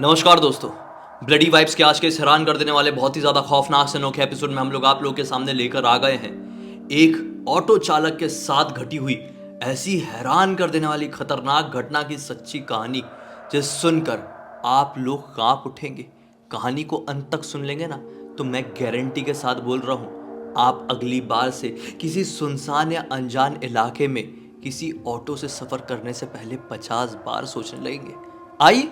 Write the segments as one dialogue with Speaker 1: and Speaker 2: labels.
Speaker 1: नमस्कार दोस्तों। Bloody vibes के आज के इस हैरान कर देने वाले बहुत ही ज़्यादा खौफनाक से अनोखे एपिसोड में हम लोग आप लोगों के सामने लेकर आ गए हैं एक ऑटो चालक के साथ घटी हुई ऐसी हैरान कर देने वाली खतरनाक घटना की सच्ची कहानी, जिस सुनकर आप लोग कांप उठेंगे। कहानी को अंत तक सुन लेंगे ना, तो मैं गारंटी के साथ बोल रहा हूँ, आप अगली बार से किसी सुनसान या अनजान इलाके में किसी ऑटो से सफ़र करने से पहले 50 बार सोचने लगेंगे। आइए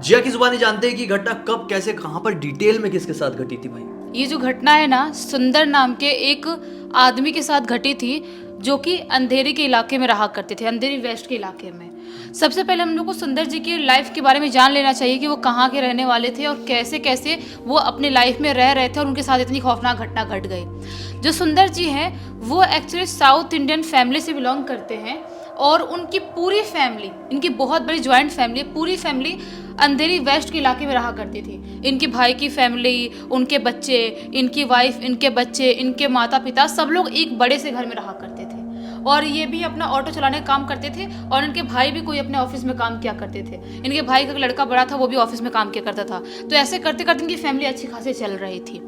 Speaker 1: जिया की जुबानी जानते हैं कि घटना कब, कैसे, कहां पर, डिटेल में किसके साथ घटी थी भाई।
Speaker 2: ये जो घटना है ना, सुंदर नाम के एक आदमी के साथ घटी थी, जो कि अंधेरी के इलाके में रहा करते थे, अंधेरी वेस्ट के इलाके में। सबसे पहले हम लोग को सुंदर जी की लाइफ के बारे में जान लेना चाहिए कि वो कहाँ के रहने वाले थे और कैसे कैसे वो अपने लाइफ में रह रहे थे और उनके साथ इतनी खौफनाक घटना घट गई। जो सुंदर जी हैं वो एक्चुअली साउथ इंडियन फैमिली से बिलोंग करते हैं और उनकी पूरी फैमिली, इनकी बहुत बड़ी ज्वाइंट फैमिली, पूरी फैमिली अंधेरी वेस्ट के इलाके में रहा करती थी। इनके भाई की फैमिली, उनके बच्चे, इनकी वाइफ, इनके बच्चे, इनके माता पिता, सब लोग एक बड़े से घर में रहा करते थे। और ये भी अपना ऑटो चलाने का काम करते थे और इनके भाई भी कोई अपने ऑफिस में काम किया करते थे। इनके भाई का लड़का बड़ा था, वो भी ऑफिस में काम किया करता था। तो ऐसे करते करते इनकी फैमिली अच्छी खासी चल रही थी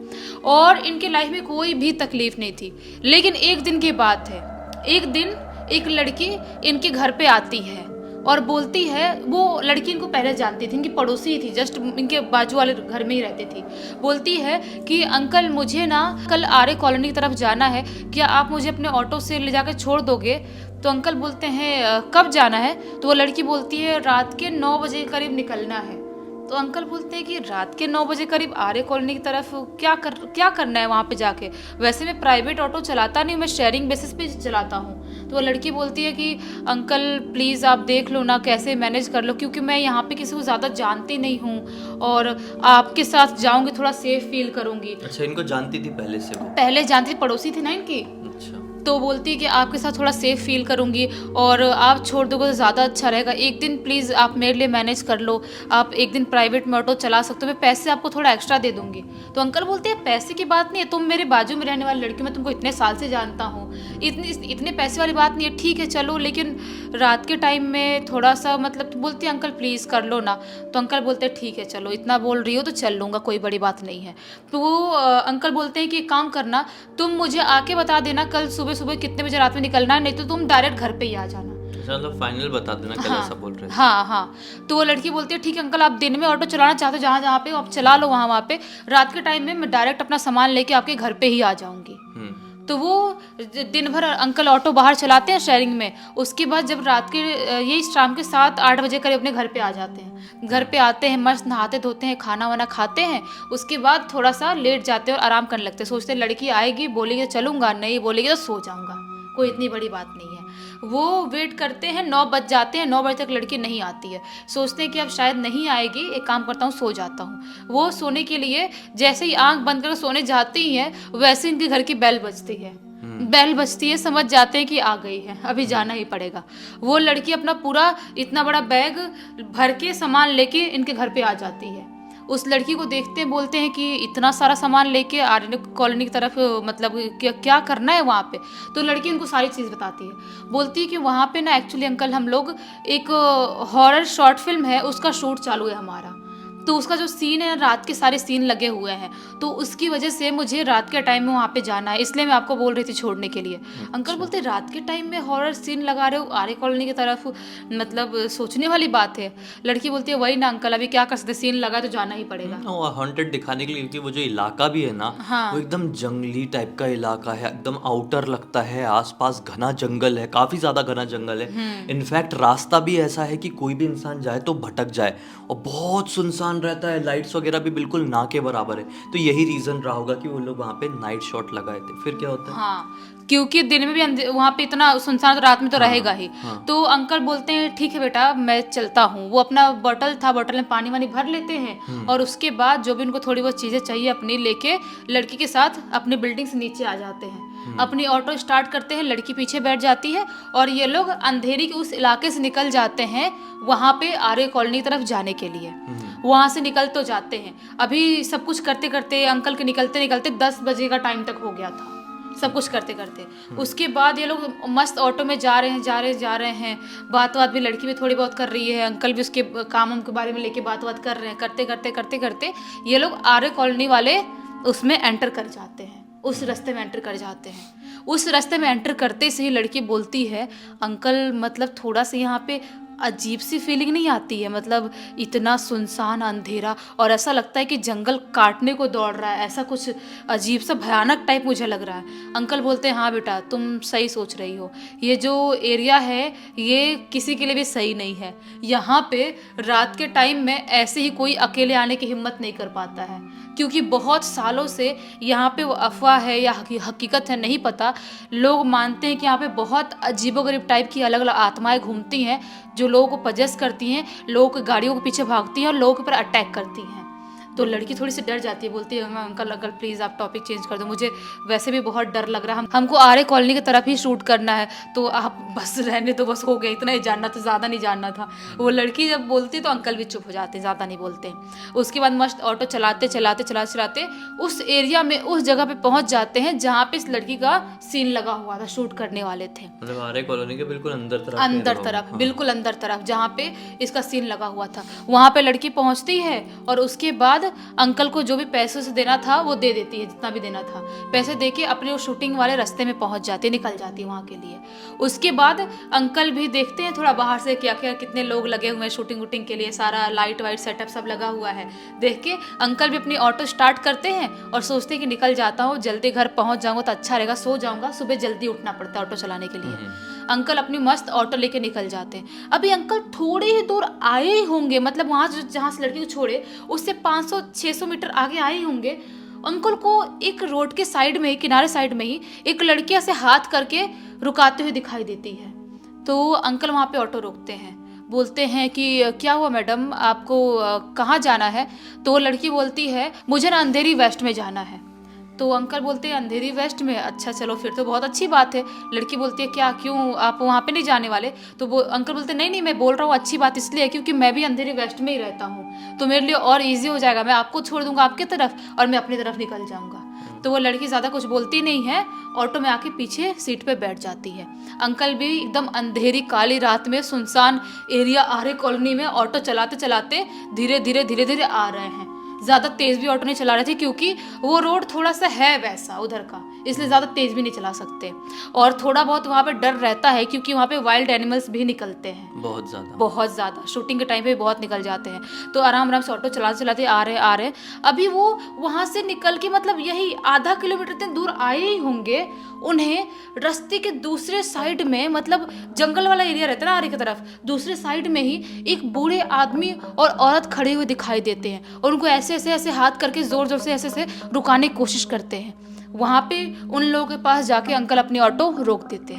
Speaker 2: और इनके लाइफ में कोई भी तकलीफ नहीं थी। लेकिन एक दिन की बात है, एक दिन एक लड़की इनके घर पे आती है और बोलती है, वो लड़की इनको पहले जानती थी, इनकी पड़ोसी थी, जस्ट इनके बाजू वाले घर में ही रहती थी। बोलती है कि अंकल मुझे ना कल आर्य कॉलोनी की तरफ जाना है, क्या आप मुझे अपने ऑटो से ले जाकर छोड़ दोगे? तो अंकल बोलते हैं कब जाना है? तो वो लड़की बोलती है रात के 9 बजे के करीब निकलना है। तो अंकल बोलते हैं कि रात के 9 बजे करीब आर्य कॉलोनी की तरफ क्या करना है वहाँ पे जाके? वैसे मैं प्राइवेट ऑटो चलाता नहीं, मैं शेयरिंग बेसिस पे चलाता हूँ। तो वो लड़की बोलती है कि अंकल प्लीज़ आप देख लो ना, कैसे मैनेज कर लो, क्योंकि मैं यहाँ पे किसी को ज़्यादा जानती नहीं हूँ और आपके साथ जाऊँगी थोड़ा सेफ फील करूँगी।
Speaker 1: अच्छा, इनको जानती थी पहले से वो?
Speaker 2: पहले जानती, पड़ोसी थी ना इनकी।
Speaker 1: अच्छा।
Speaker 2: तो बोलती है कि आपके साथ थोड़ा सेफ फील करूँगी और आप छोड़ दोगे तो ज़्यादा अच्छा रहेगा। एक दिन प्लीज़ आप मेरे लिए मैनेज कर लो, आप एक दिन प्राइवेट में ऑटो चला सकते हो, मैं पैसे आपको थोड़ा एक्स्ट्रा दे दूँगी। तो अंकल बोलते हैं पैसे की बात नहीं है, तुम मेरे बाजू में रहने वाली लड़की, मैं तुमको इतने साल से जानता हूँ, इतने पैसे वाली बात नहीं है, ठीक है चलो, लेकिन रात के टाइम में थोड़ा सा मतलब। तो बोलती है अंकल प्लीज़ कर लो ना। तो अंकल बोलते हैं ठीक है चलो, इतना बोल रही हो तो चल लूँगा, कोई बड़ी बात नहीं है। तो वो अंकल बोलते हैं कि एक काम करना, तुम मुझे आके बता देना कल सुबह सुबह कितने बजे रात में निकलना है, नहीं तो तुम डायरेक्ट घर पे ही आ जाना।
Speaker 1: चलो फाइनल बता देना कल, ऐसा बोल रहे थे।
Speaker 2: हाँ। तो वो लड़की बोलती है ठीक है अंकल, आप दिन में ऑटो चलाना चाहते हो जहाँ जहाँ पे आप चला लो वहाँ पे, रात के टाइम में मैं डायरेक्ट अपना सामान लेके आपके घर पे ही आ जाऊँगी। तो वो दिन भर अंकल ऑटो बाहर चलाते हैं शेयरिंग में। उसके बाद जब रात के यही शाम के 7-8 बजे करीब अपने घर पे आ जाते हैं। घर पे आते हैं, मस्त नहाते धोते हैं, खाना वाना खाते हैं, उसके बाद थोड़ा सा लेट जाते हैं और आराम करने लगते हैं। सोचते हैं लड़की आएगी, बोलेगी तो चलूँगा, नहीं बोलेगी तो सो जाऊँगा, कोई इतनी बड़ी बात नहीं है। वो वेट करते हैं, 9 बज जाते हैं, 9 बजे तक लड़की नहीं आती है। सोचते हैं कि अब शायद नहीं आएगी, एक काम करता हूँ सो जाता हूँ। वो सोने के लिए जैसे ही आंख बंद कर सोने जाती ही है, वैसे इनके घर की बेल बजती है। बेल बजती है, समझ जाते हैं कि आ गई है, अभी जाना ही पड़ेगा। वो लड़की अपना पूरा इतना बड़ा बैग भर के सामान लेके इनके घर पे आ जाती है। उस लड़की को देखते हैं, बोलते हैं कि इतना सारा सामान लेके आर्य कॉलोनी की तरफ, मतलब क्या करना है वहाँ पे? तो लड़की उनको सारी चीज़ बताती है। बोलती है कि वहाँ पे ना एक्चुअली अंकल हम लोग एक हॉरर शॉर्ट फिल्म है, उसका शूट चालू है हमारा। तो उसका जो सीन है, रात के सारे सीन लगे हुए हैं, तो उसकी वजह से मुझे रात के टाइम में वहाँ पे जाना है, इसलिए मैं आपको बोल रही थी छोड़ने के लिए। अंकल बोलते रात के टाइम में हॉरर सीन लगा रहे हो आर्य कॉलोनी की तरफ, मतलब सोचने वाली बात है। लड़की बोलती है वही ना अंकल, अभी क्या कर सकते, सीन लगा तो जाना ही पड़ेगा।
Speaker 1: हॉन्टेड दिखाने के लिए, क्योंकि वो जो इलाका भी है ना,
Speaker 2: हाँ।
Speaker 1: वो एकदम जंगली टाइप का इलाका है, एकदम आउटर लगता है, आसपास घना जंगल है, काफी ज्यादा घना जंगल है। इनफैक्ट रास्ता भी ऐसा है कि कोई भी इंसान जाए तो भटक जाए, और बहुत सुनसान रहता है, लाइट्स वगैरह भी बिल्कुल ना के बराबर है। तो यही रीजन रहा होगा कि वो लोग वहाँ पे नाइट शॉट लगाए थे। फिर क्या होता है?
Speaker 2: हाँ, क्योंकि दिन में भी वहाँ पे इतना सुनसान, तो रात में तो रहेगा ही। तो अंकल बोलते हैं ठीक है बेटा मैं चलता हूँ। वो अपना बॉटल था, बॉटल में पानी वानी भर लेते हैं और उसके बाद जो भी उनको थोड़ी बहुत चीज़ें चाहिए अपनी लेके लड़की के साथ अपनी बिल्डिंग से नीचे आ जाते हैं। अपनी ऑटो स्टार्ट करते हैं, लड़की पीछे बैठ जाती है और ये लोग अंधेरी के उस इलाके से निकल जाते हैं वहाँ पे आर्य कॉलोनी की तरफ जाने के लिए। वहाँ से निकल तो जाते हैं। अभी सब कुछ करते करते अंकल के निकलते निकलते 10 बजे का टाइम तक हो गया था। सब कुछ करते करते। उसके बाद ये लोग मस्त ऑटो में जा रहे हैं। बात भी लड़की भी थोड़ी बहुत कर रही है, अंकल भी उसके काम के बारे में लेके बात कर रहे हैं। करते करते ये लोग आर्य कॉलोनी वाले उसमें एंटर कर जाते हैं, उस रास्ते में एंटर कर जाते हैं। उस रास्ते में एंटर करते से ही लड़की बोलती है, अंकल मतलब थोड़ा सा यहाँ पे अजीब सी फीलिंग नहीं आती है, मतलब इतना सुनसान अंधेरा और ऐसा लगता है कि जंगल काटने को दौड़ रहा है, ऐसा कुछ अजीब सा भयानक टाइप मुझे लग रहा है। अंकल बोलते हैं, हाँ बेटा तुम सही सोच रही हो, ये जो एरिया है ये किसी के लिए भी सही नहीं है। यहाँ पे रात के टाइम में ऐसे ही कोई अकेले आने की हिम्मत नहीं कर पाता है, क्योंकि बहुत सालों से यहाँ पे वो अफवाह है या हकीकत है नहीं पता, लोग मानते हैं कि यहाँ पे बहुत अजीबोगरीब टाइप की अलग अलग आत्माएं घूमती हैं जो लोगों को पजेस करती हैं, लोगों की गाड़ियों के पीछे भागती हैं और लोगों के ऊपर अटैक करती हैं। तो लड़की थोड़ी सी डर जाती है, बोलती है अंकल प्लीज़ आप टॉपिक चेंज कर दो, मुझे वैसे भी बहुत डर लग रहा है, हमको आर्य कॉलोनी की तरफ ही शूट करना है, तो आप बस रहने तो बस हो गया, इतना ही जानना था, ज़्यादा नहीं जानना था। वो लड़की जब बोलती है तो अंकल भी चुप हो जाते हैं, ज़्यादा नहीं बोलते। उसके बाद मस्त ऑटो चलाते उस एरिया में उस जगह पे पहुंच जाते हैं जहाँ पे इस लड़की का सीन लगा हुआ था, शूट करने वाले थे।
Speaker 1: मतलब आर्य कॉलोनी के बिल्कुल
Speaker 2: बिल्कुल अंदर तरफ जहाँ पे इसका सीन लगा हुआ था, वहाँ पे लड़की पहुँचती है और उसके बाद अंकल को जो भी पैसों से देना था वो दे देती है, जितना भी देना था पैसे देके अपने उस शूटिंग वाले रास्ते में पहुंच जाती है, निकल जाती है वहाँ के लिए। उसके बाद अंकल भी देखते हैं थोड़ा बाहर से क्या क्या कितने लोग लगे हुए हैं शूटिंग के लिए, सारा लाइट वाइट सेटअप सब लगा हुआ है। देख के अंकल भी अपनी ऑटो स्टार्ट करते हैं और सोचते हैं कि निकल जाता हूँ, जल्दी घर पहुँच जाऊँगा तो अच्छा रहेगा, सो जाऊँगा, सुबह जल्दी उठना पड़ता है ऑटो चलाने के लिए। अंकल अपनी मस्त ऑटो लेके निकल जाते हैं। अभी अंकल थोड़े ही दूर आए ही होंगे, मतलब वहाँ जहाँ से लड़की को छोड़े उससे 500-600 मीटर आगे आए ही होंगे, अंकल को एक रोड के साइड में, किनारे साइड में ही एक लड़की ऐसे हाथ करके रुकाते हुए दिखाई देती है। तो अंकल वहाँ पे ऑटो रोकते हैं, बोलते हैं कि क्या हुआ मैडम, आपको कहाँ जाना है? तो लड़की बोलती है, मुझे ना अंधेरी वेस्ट में जाना है। तो अंकल बोलते हैं, अंधेरी वेस्ट में, अच्छा चलो फिर तो बहुत अच्छी बात है। लड़की बोलती है, क्या क्यों आप वहाँ पे नहीं जाने वाले? तो वो अंकल बोलते हैं, नहीं मैं बोल रहा हूँ अच्छी बात इसलिए क्योंकि मैं भी अंधेरी वेस्ट में ही रहता हूँ, तो मेरे लिए और ईजी हो जाएगा, मैं आपको छोड़ दूंगा आपकी तरफ और मैं अपनी तरफ निकल जाऊँगा। तो वो लड़की ज़्यादा कुछ बोलती नहीं है, ऑटो में आके पीछे सीट पे बैठ जाती है। अंकल भी एकदम अंधेरी काली रात में सुनसान एरिया आर्य कॉलोनी में ऑटो चलाते चलाते धीरे धीरे आ रहे हैं। ज़्यादा तेज़ भी ऑटो नहीं चला रहे थे क्योंकि वो रोड थोड़ा सा है वैसा उधर का, इसलिए ज़्यादा तेज़ भी नहीं चला सकते। और थोड़ा बहुत वहाँ पे डर रहता है क्योंकि वहाँ पे वाइल्ड एनिमल्स भी निकलते हैं, बहुत ज़्यादा शूटिंग के टाइम पे बहुत निकल जाते हैं। तो आराम से ऑटो चलाते आ रहे। अभी वो वहाँ से निकल के मतलब यही आधा किलोमीटर तक दूर आए ही होंगे, उन्हें रास्ते के दूसरे साइड में, मतलब जंगल वाला एरिया रहता है ना आर्य की तरफ, दूसरे साइड में ही एक बूढ़े आदमी और औरत खड़े हुए दिखाई देते हैं और उनको ऐसे हाथ करके जोर से ऐसे रुकाने की कोशिश करते हैं। वहाँ पे उन लोगों के पास जाके अंकल अपनी ऑटो रोक देते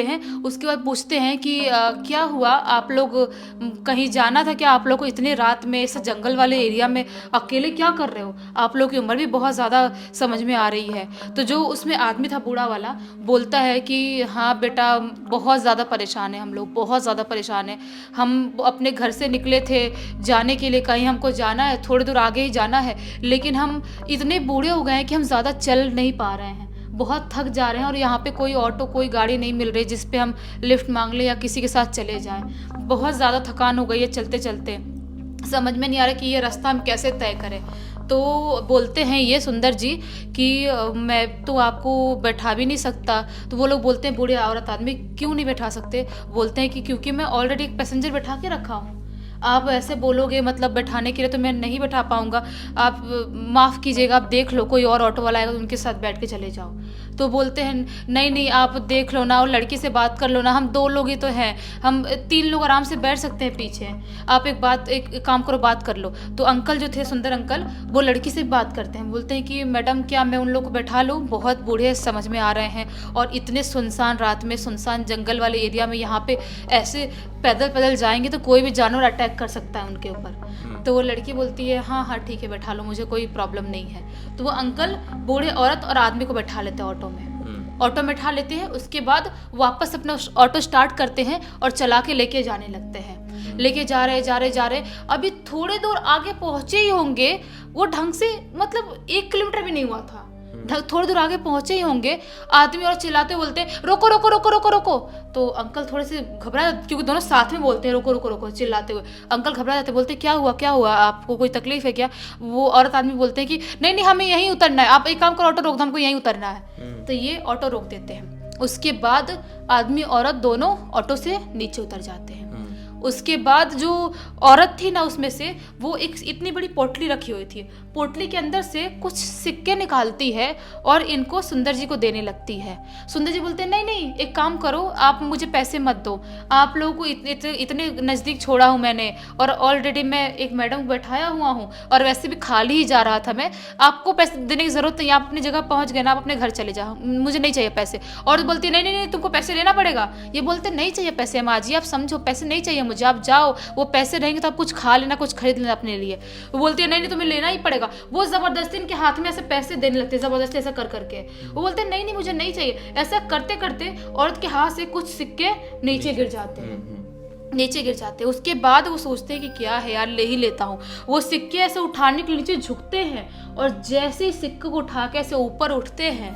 Speaker 2: हैं। उसके बाद पूछते हैं कि क्या हुआ, आप लोग कहीं जाना था क्या? आप लोग को इतने रात में इस जंगल वाले एरिया में अकेले क्या कर रहे हो? आप लोग की उम्र भी बहुत ज़्यादा समझ में आ रही है। तो जो उसमें आदमी था बूढ़ा वाला बोलता है कि हाँ बेटा, बहुत ज़्यादा परेशान है हम लोग, बहुत ज़्यादा परेशान है। हम अपने घर से निकले थे जाने के लिए, कहीं हमको जाना है, थोड़ी दूर आगे ही जाना है, लेकिन हम इतने बूढ़े हो गए हैं कि हम ज़्यादा चल नहीं पा रहे हैं, बहुत थक जा रहे हैं और यहाँ पे कोई ऑटो कोई गाड़ी नहीं मिल रही जिस पे हम लिफ्ट मांग लें या किसी के साथ चले जाएं। बहुत ज़्यादा थकान हो गई है चलते चलते, समझ में नहीं आ रहा कि ये रास्ता हम कैसे तय करें। तो बोलते हैं ये सुंदर जी कि मैं तो आपको बैठा भी नहीं सकता। तो वो लोग बोलते हैं, बूढ़े औरत आदमी, क्यों नहीं बैठा सकते? बोलते हैं कि क्योंकि मैं ऑलरेडी एक पैसेंजर बैठा के रखा हूँ, आप ऐसे बोलोगे मतलब बैठाने के लिए तो मैं नहीं बैठा पाऊँगा, आप माफ़ कीजिएगा, आप देख लो कोई और ऑटो वाला आएगा तो उनके साथ बैठ के चले जाओ। तो बोलते हैं नहीं आप देख लो ना और लड़की से बात कर लो ना, हम 2 लोग ही तो हैं, हम 3 लोग आराम से बैठ सकते हैं पीछे, आप एक काम करो, बात कर लो। तो अंकल जो थे, सुंदर अंकल, वो लड़की से बात करते हैं, बोलते हैं कि मैडम क्या मैं उन लोग को बैठा लूँ? बहुत बूढ़े समझ में आ रहे हैं और इतने सुनसान रात में सुनसान जंगल वाले एरिया में यहाँ पे ऐसे पैदल जाएंगे तो कोई भी जानवर अटैक कर सकता है उनके ऊपर। तो वो लड़की बोलती है हाँ ठीक है बैठा लो, मुझे कोई प्रॉब्लम नहीं है। तो वो अंकल बूढ़े औरत और आदमी को बैठा लेते हैं ऑटो में बैठा लेते हैं। उसके बाद वापस अपना ऑटो स्टार्ट करते हैं और चला के लेके जाने लगते हैं। लेके जा रहे अभी थोड़े दूर आगे पहुंचे ही होंगे, वो ढंग से मतलब 1 किलोमीटर भी नहीं हुआ था, थोड़ी दूर आगे पहुंचे ही होंगे, आदमी और चिल्लाते बोलते रोको रोको रोको रोको रोको। तो अंकल थोड़े से घबरा, क्योंकि दोनों साथ में बोलते हैं रोको रोको रोको चिल्लाते हुए। अंकल घबरा जाते, बोलते क्या हुआ, आपको कोई तकलीफ है क्या? वो औरत आदमी बोलते हैं कि नहीं नहीं हमें यहीं उतरना है, आप एक काम करो ऑटो रोक दो, हमको यहीं उतरना है। तो ये ऑटो रोक देते हैं। उसके बाद आदमी औरत दोनों ऑटो से नीचे उतर जाते हैं। उसके बाद जो औरत थी ना उसमें से, वो एक इतनी बड़ी पोटली रखी हुई थी, पोटली के अंदर से कुछ सिक्के निकालती है और इनको सुंदर जी को देने लगती है। सुंदर जी बोलते हैं नहीं नहीं एक काम करो, आप मुझे पैसे मत दो, आप लोगों को इतने नज़दीक छोड़ा हूँ मैंने, और ऑलरेडी मैं एक मैडम को बैठाया हुआ हूँ, और वैसे भी खाली ही जा रहा था मैं, आपको पैसे देने की ज़रूरत नहीं, आप अपनी जगह पहुँच गए ना, आप अपने घर चले जाओ, मुझे नहीं चाहिए पैसे। और बोलती है नहीं नहीं नहीं तुमको पैसे लेना पड़ेगा। ये बोलते नहीं चाहिए पैसे माँ जी, आप समझो पैसे नहीं चाहिए मुझे, आप जाओ, वो पैसे रहेंगे तो आप कुछ खा लेना, कुछ खरीद लेना अपने लिए। वो बोलती है नहीं नहीं तुम्हें लेना ही पड़ेगा। वो जबरदस्ती इनके हाथ में ऐसे पैसे देने लगते हैं, जबरदस्ती ऐसा कर करके। वो बोलते हैं नहीं नहीं मुझे नहीं चाहिए। ऐसा करते करते औरत के हाथ से कुछ सिक्के नीचे गिर जाते हैं, नीचे गिर जाते हैं। उसके बाद वो सोचते हैं कि क्या है यार, ले ही लेता हूँ। वो सिक्के ऐसे उठाने के नीचे झुकते हैं, और जैसे ही सिक्के को उठा के ऐसे ऊपर उठते हैं,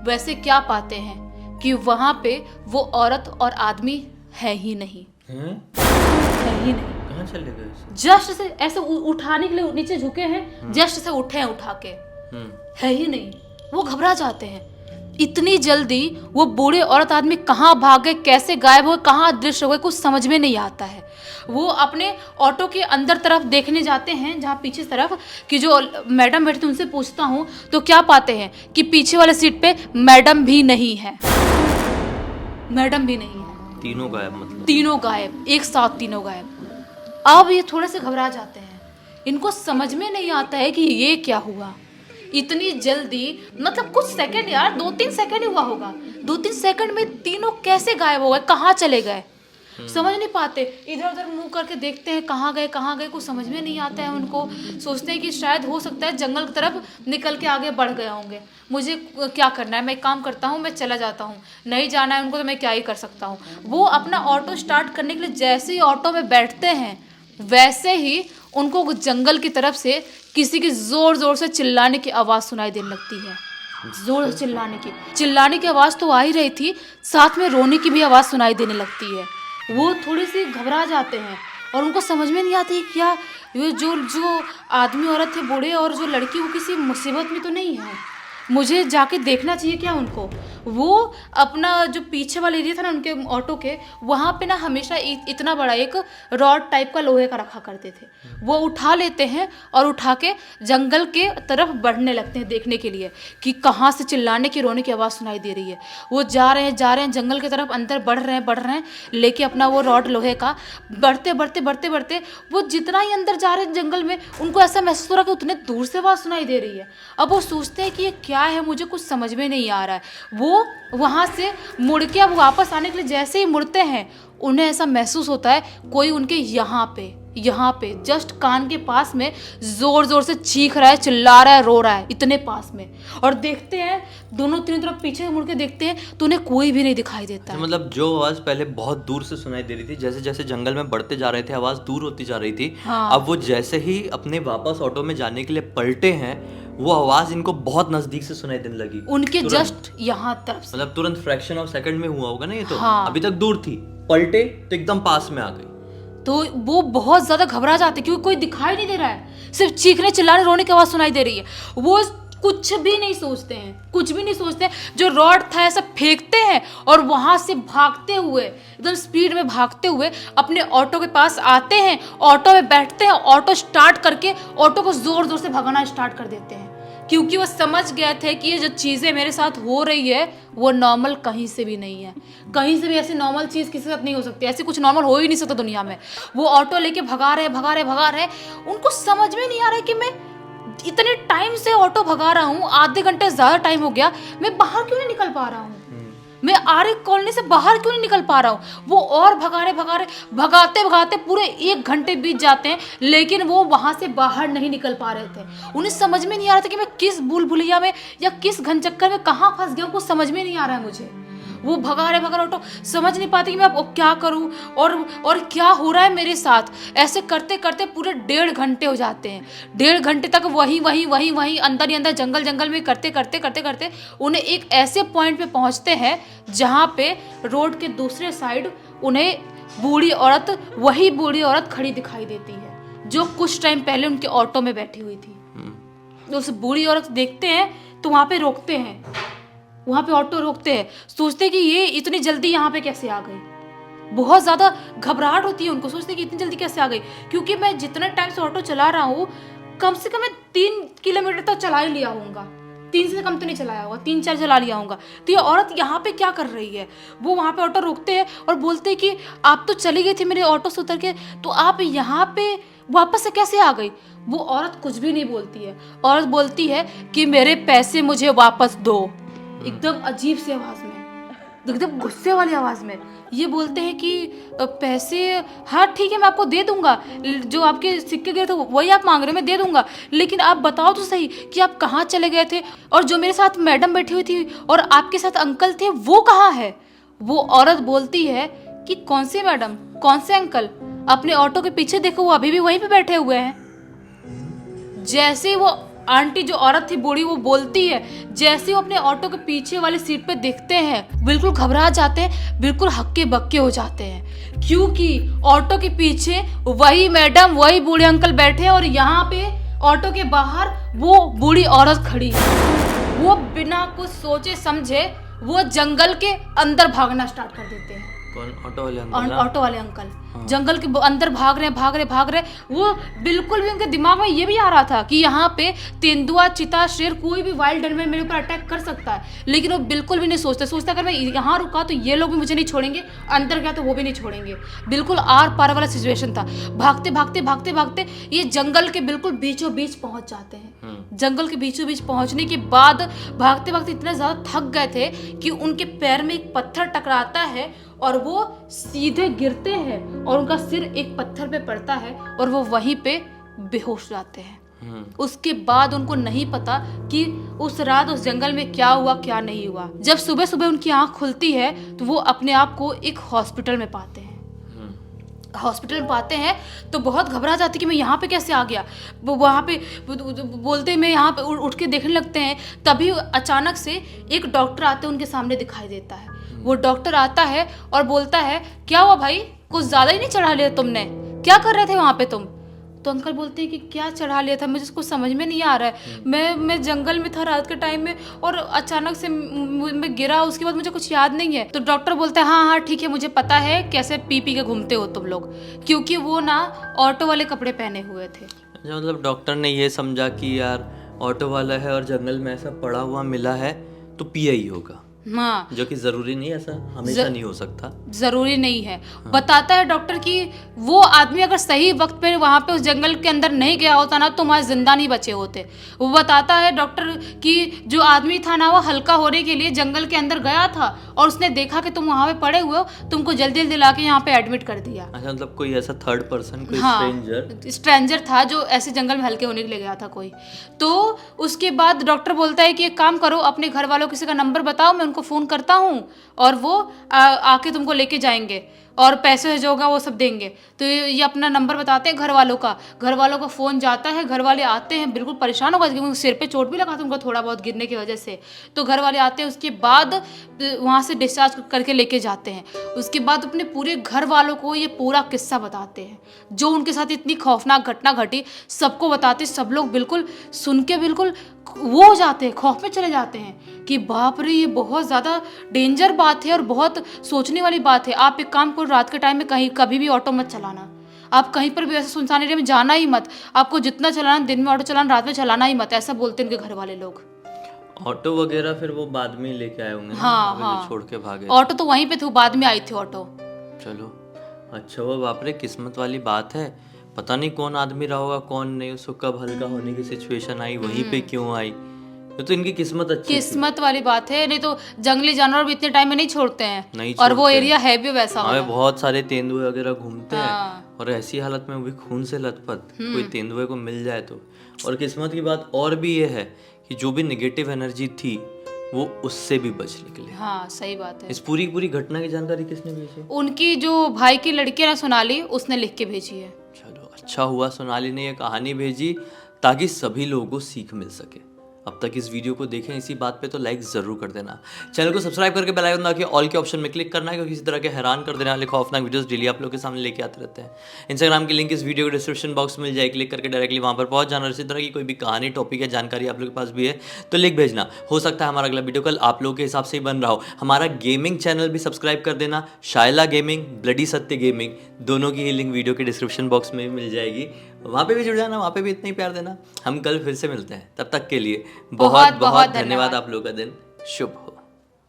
Speaker 2: वैसे क्या पाते हैं कि वहां पे वो औरत और आदमी है ही नहीं, है ही नहीं।
Speaker 1: कहाँ चले गए?
Speaker 2: जस्ट से ऐसे उठाने के लिए नीचे झुके हैं, जस्ट से उठे हैं उठा के, है ही नहीं। वो घबरा जाते हैं, इतनी जल्दी वो बूढ़े औरत आदमी कहाँ भाग गए, कैसे गायब हो, कहाँ अदृश्य हो गए, कुछ समझ में नहीं आता है। वो अपने ऑटो के अंदर तरफ देखने जाते हैं, जहाँ पीछे तरफ कि जो मैडम बैठे, उनसे पूछता हूँ तो क्या पाते हैं कि पीछे वाले सीट पे मैडम भी नहीं है, मैडम भी नहीं है।
Speaker 1: तीनों गायब, मतलब
Speaker 2: तीनों गायब, एक साथ तीनों गायब। अब ये थोड़े से घबरा जाते हैं, इनको समझ में नहीं आता है कि ये क्या हुआ इतनी जल्दी, मतलब कुछ सेकंड यार, 2-3 सेकंड ही हुआ होगा, 2-3 सेकंड में तीनों कैसे गायब हो गए, कहाँ चले गए, समझ नहीं पाते। इधर उधर मुंह करके देखते हैं कहाँ गए, कुछ समझ में नहीं आता है उनको। सोचते हैं कि शायद हो सकता है जंगल की तरफ निकल के आगे बढ़ गए होंगे, मुझे क्या करना है, मैं एक काम करता हूँ, मैं चला जाता हूँ, नहीं जाना है उनको तो मैं क्या ही कर सकता हूँ। वो अपना ऑटो स्टार्ट करने के लिए जैसे ही ऑटो में बैठते हैं, वैसे ही उनको जंगल की तरफ से किसी की जोर जोर से चिल्लाने की आवाज़ सुनाई देने लगती है। जोर से चिल्लाने की आवाज़ तो आ ही रही थी, साथ में रोने की भी आवाज़ सुनाई देने लगती है। वो थोड़ी सी घबरा जाते हैं और उनको समझ में नहीं आती क्या ये जो आदमी औरत थे बूढ़े और जो लड़की, वो किसी मुसीबत में तो नहीं है, मुझे जाके देखना चाहिए क्या उनको। वो अपना जो पीछे वाला एरिया था ना उनके ऑटो के, वहाँ पे ना हमेशा इतना बड़ा एक रॉड टाइप का लोहे का रखा करते थे, वो उठा लेते हैं और उठा के जंगल के तरफ बढ़ने लगते हैं देखने के लिए कि कहाँ से चिल्लाने की रोने की आवाज़ सुनाई दे रही है। वो जा रहे हैं जंगल की तरफ, अंदर बढ़ रहे हैं लेके अपना वो रॉड लोहे का, बढ़ते वो जितना ही अंदर जा रहे हैं जंगल में, उनको ऐसा महसूस हो रहा है कि उतने दूर से आवाज़ सुनाई दे रही है। अब वो सोचते हैं कि ये क्या है, मुझे कुछ समझ में नहीं आ रहा है। वो वहाँ से मुड़ के अब वापस आने के लिए जैसे ही मुड़ते हैं, उन्हें ऐसा महसूस होता है कोई उनके यहाँ पे जस्ट कान के पास में जोर जोर से चीख रहा है, चिल्ला रहा है, रो रहा है, इतने पास में। और देखते हैं दोनों तीनों तरफ पीछे मुड़ के देखते हैं तो उन्हें कोई भी नहीं दिखाई देता।
Speaker 1: तो मतलब जो आवाज़ पहले बहुत दूर से सुनाई दे रही थी, जैसे जैसे जंगल में बढ़ते जा रहे थे आवाज़ दूर होती जा रही थी।
Speaker 2: हाँ।
Speaker 1: अब वो जैसे ही अपने वापस ऑटो में जाने के लिए पलटे हैं, वो आवाज़ इनको बहुत नज़दीक से सुनाई देने लगी,
Speaker 2: उनके जस्ट यहाँ तरफ से।
Speaker 1: मतलब तुरंत फ्रैक्शन ऑफ सेकंड में हुआ होगा ना ये तो।
Speaker 2: हाँ।
Speaker 1: अभी तक दूर थी, पलटे तो एकदम पास में आ गई।
Speaker 2: तो वो बहुत ज़्यादा घबरा जाते क्योंकि कोई दिखाई नहीं दे रहा है, सिर्फ चीखने चिल्लाने रोने की आवाज़ सुनाई दे रही है। वो कुछ भी नहीं सोचते, जो रॉड था ऐसा फेंकते हैं और वहाँ से भागते हुए, एकदम स्पीड में भागते हुए अपने ऑटो के पास आते हैं, ऑटो में बैठते हैं, ऑटो स्टार्ट करके ऑटो को ज़ोर ज़ोर से भगाना स्टार्ट कर देते हैं, क्योंकि वो समझ गए थे कि ये जो चीज़ें मेरे साथ हो रही है वो नॉर्मल कहीं से भी नहीं है, कहीं से भी ऐसी नॉर्मल चीज़ किसी के साथ नहीं हो सकती, ऐसी कुछ नॉर्मल हो ही नहीं सकता दुनिया में। वो ऑटो लेके भगा रहे, उनको समझ में नहीं आ रहा है कि मैं इतने टाइम से ऑटो भगा रहा हूँ, आधे घंटे ज़्यादा टाइम हो गया, मैं बाहर क्यों नहीं निकल पा रहा हूँ, मैं आर्य कॉलोनी से बाहर क्यों नहीं निकल पा रहा हूँ। वो और भगाते पूरे 1 घंटे बीत जाते हैं, लेकिन वो वहाँ से बाहर नहीं निकल पा रहे थे। उन्हें समझ में नहीं आ रहा था कि मैं किस भूल भुलैया में या किस घन चक्कर में कहाँ फंस गया हूँ, कुछ समझ में नहीं आ रहा है मुझे। वो भगा रहे ऑटो, समझ नहीं पाती कि मैं अब क्या करूं और क्या हो रहा है मेरे साथ। ऐसे करते करते पूरे 1.5 घंटे हो जाते हैं। 1.5 घंटे तक वहीं अंदर ही अंदर जंगल में करते उन्हें एक ऐसे पॉइंट पे पहुंचते हैं जहां पे रोड के दूसरे साइड उन्हें वही बूढ़ी औरत खड़ी दिखाई देती है जो कुछ टाइम पहले उनके ऑटो में बैठी हुई थी। तो उस बूढ़ी औरत देखते हैं तो वहां पे रोकते हैं, वहां पे ऑटो रोकते हैं, सोचते हैं कि ये इतनी जल्दी यहाँ पे कैसे आ गई। बहुत ज्यादा घबराहट होती है उनको, सोचते हैं कि इतनी जल्दी कैसे आ गई, क्योंकि मैं जितने टाइम से ऑटो चला रहा हूँ कम से कम मैं 3 किलोमीटर तक चला ही लिया होऊंगा, 3 से कम तो नहीं चलाया होगा, 3-4 चला लिया होगा। तो ये औरत यहाँ पे क्या कर रही है? वो वहाँ पे ऑटो रोकते हैं और बोलते हैं कि आप तो चली गई थी मेरे ऑटो से उतर के, तो आप यहाँ पे वापस से कैसे आ गई? वो औरत कुछ भी नहीं बोलती है। औरत बोलती है कि मेरे पैसे मुझे वापस दो, एकदम अजीब सी आवाज में, एकदम गुस्से वाली आवाज में। ये बोलते हैं कि पैसे, हाँ ठीक है मैं आपको दे दूंगा, जो आपके सिक्के गए थे वही आप मांग रहे हो, मैं दे दूंगा, लेकिन आप बताओ तो सही कि आप कहाँ चले गए थे, और जो मेरे साथ मैडम बैठी हुई थी और आपके साथ अंकल थे वो कहाँ है? वो औरत बोलती है कि कौन सी मैडम, कौन से अंकल? अपने ऑटो के पीछे देखो, वो अभी भी वहीं पे बैठे हुए हैं। जैसे ही वो आंटी, जो औरत थी बूढ़ी, वो बोलती है, जैसे ही वो अपने ऑटो के पीछे वाली सीट पे देखते हैं बिल्कुल घबरा जाते हैं, बिल्कुल हक्के बक्के हो जाते हैं, क्योंकि ऑटो के पीछे वही मैडम, वही बूढ़े अंकल बैठे हैं और यहाँ पे ऑटो के बाहर वो बूढ़ी औरत खड़ी है। वो बिना कुछ सोचे समझे वो जंगल के अंदर भागना स्टार्ट कर देते हैं।
Speaker 1: कौन? ऑटो वाले अंकल?
Speaker 2: ऑटो वाले अंकल जंगल के अंदर भाग रहे। वो बिल्कुल भी उनके दिमाग में ये भी आ रहा था कि यहाँ पे तेंदुआ, चीता, शेर, कोई भी वाइल्ड एनिमल मेरे ऊपर अटैक कर सकता है, लेकिन वो बिल्कुल भी नहीं सोचता अगर मैं यहाँ रुका तो ये लोग भी मुझे नहीं छोड़ेंगे, अंदर गया तो वो भी नहीं छोड़ेंगे। बिल्कुल आर पार वाला सिचुएशन था। भागते ये जंगल के बिल्कुल बीचों बीच पहुंच जाते हैं। जंगल के बीचों बीच पहुंचने के बाद भागते इतने ज्यादा थक गए थे कि उनके पैर में एक पत्थर टकराता है और वो सीधे गिरते हैं और उनका सिर एक पत्थर पे पड़ता है और वो वहीं पे बेहोश हो जाते हैं। उसके बाद उनको नहीं पता कि उस रात उस जंगल में क्या हुआ क्या नहीं हुआ। जब सुबह उनकी आंख खुलती है तो वो अपने आप को एक हॉस्पिटल में पाते हैं। हॉस्पिटल में पाते हैं तो बहुत घबरा जाते कि मैं यहाँ पे कैसे आ गया। वो वहाँ पे बोलते मैं यहाँ पे उठ के देखने लगते हैं, तभी अचानक से एक डॉक्टर आते हैं, उनके सामने दिखाई देता है। वो डॉक्टर आता है और बोलता है क्या हुआ भाई, कुछ ज़्यादा ही नहीं चढ़ा लिया तुमने, क्या कर रहे थे वहाँ पे तुम? तो अंकल बोलते हैं कि क्या चढ़ा लिया था, मुझे कुछ समझ में नहीं आ रहा है। मैं जंगल में था रात के टाइम में और अचानक से मैं गिरा, उसके बाद मुझे कुछ याद नहीं है। तो डॉक्टर बोलता है हाँ ठीक है, मुझे पता है कैसे पी के घूमते हो तुम लोग, क्योंकि वो ना ऑटो वाले कपड़े पहने हुए थे।
Speaker 1: अच्छा, मतलब डॉक्टर ने ये समझा कि यार ऑटो वाला है और जंगल में ऐसा पड़ा हुआ मिला है तो पिया ही होगा।
Speaker 2: हाँ,
Speaker 1: जो कि जरूरी नहीं, ऐसा हमेशा नहीं हो सकता,
Speaker 2: जरूरी नहीं है। बताता है डॉक्टर कि वो आदमी अगर सही वक्त पे वहां पे उस जंगल के अंदर नहीं गया होता ना तो हमारे जिंदा नहीं बचे होते। वो बताता है डॉक्टर कि जो आदमी था ना वो हल्का होने के लिए जंगल के अंदर गया था और उसने देखा कि तुम वहां पे पड़े हुए हो, तुमको जल्दी ला के यहाँ पे एडमिट कर दिया।
Speaker 1: अच्छा, मतलब कोई ऐसा थर्ड पर्सन, कोई
Speaker 2: स्ट्रेंजर था जो ऐसे जंगल में हल्के होने के लिए गया था कोई। तो उसके बाद डॉक्टर बोलता है कि एक काम करो, अपने घर वालों किसी का नंबर बताओ, मैं उनको फ़ोन करता हूँ और वो आके तुमको लेके जाएंगे और पैसे जो होगा वो सब देंगे। तो ये अपना नंबर बताते हैं घर वालों का फ़ोन जाता है, घर वाले आते हैं, बिल्कुल परेशान होगा क्योंकि सिर पे चोट भी लगा था उनको थोड़ा बहुत गिरने की वजह से। तो घर वाले आते हैं, उसके बाद वहाँ से डिस्चार्ज करके लेके जाते हैं। उसके बाद अपने पूरे घर वालों को ये पूरा किस्सा बताते हैं, जो उनके साथ इतनी खौफनाक घटना घटी सबको बताते। सब लोग बिल्कुल सुन के बिल्कुल वो हो जाते हैं, खौफ में चले जाते हैं कि बाप रे ये बहुत ज़्यादा डेंजर बात है और बहुत सोचने वाली बात है। आप एक काम करो, रात के टाइम में कहीं कभी भी ऑटो मत चलाना, आप कहीं पर भी ऐसे सुनसान एरिया में जाना ही मत। आपको जितना चलाना, दिन में ऑटो चलाना, रात में चलाना ही मत, ऐसा बोलते हैं उनके घर वाले लोग।
Speaker 1: ऑटो वगैरह फिर वो बाद में लेके आए होंगे।
Speaker 2: हाँ,
Speaker 1: छोड़ के भागे।
Speaker 2: ऑटो तो वहीं पे थे, बाद में आई थी ऑटो।
Speaker 1: चलो अच्छा, वो बाप रे किस्मत वाली बात है। पता नहीं कौन आदमी रहा होगा, कौन नहीं, उसको कब हल्का होने की सिचुएशन आई, वहीं पे क्यों आई। ये तो इनकी किस्मत अच्छी
Speaker 2: किस्मत वाली बात है, नहीं तो जंगली जानवर भी इतने टाइम में नहीं छोड़ते हैं।
Speaker 1: नहीं
Speaker 2: और वो एरिया है भी वैसा वाला।
Speaker 1: बहुत सारे तेंदुए वगैरह घूमते हैं और ऐसी हालत में वो भी खून से लथपथ, कोई तेंदुए को मिल जाए तो। और किस्मत की बात और भी ये है कि जो भी निगेटिव एनर्जी थी वो उससे भी बच निकले।
Speaker 2: हाँ सही बात है।
Speaker 1: इस पूरी पूरी घटना की जानकारी किसने भेजी?
Speaker 2: उनकी जो भाई की लड़की है ना सोनाली, उसने लिख के भेजी है।
Speaker 1: चलो अच्छा हुआ सोनाली ने ये कहानी भेजी ताकि सभी लोगों को सीख मिल सके। अब तक इस वीडियो को देखें इसी बात पे तो लाइक ज़रूर कर देना। चैनल को सब्सक्राइब करके बेल आइकन दबा के ऑल के ऑप्शन में क्लिक करना है, क्योंकि इसी तरह के हैरान कर देने वाले खौफनाक वीडियोस डेली आप लोगों के सामने लेके आते रहते हैं। इंस्टाग्राम की लिंक इस वीडियो के डिस्क्रिप्शन बॉक्स में मिल जाए, क्लिक करके डायरेक्टली वहाँ पर पहुँच जाना। और इसी तरह की कोई भी कहानी, टॉपिक या जानकारी आप लोगों के पास भी है तो लिख भेजना। हो सकता है हमारा अगला वीडियो कल आप लोगों के हिसाब से ही बन रहा हो। हमारा गेमिंग चैनल भी सब्सक्राइब कर देना, शायला गेमिंग, ब्लडी सत्य गेमिंग, दोनों की ही लिंक वीडियो के डिस्क्रिप्शन बॉक्स में मिल जाएगी। वहाँ पे भी जुड़ जाना, वहाँ पे भी इतना ही प्यार देना। हम कल फिर से मिलते हैं, तब तक के लिए बहुत बहुत धन्यवाद। आप लोगों का दिन शुभ हो।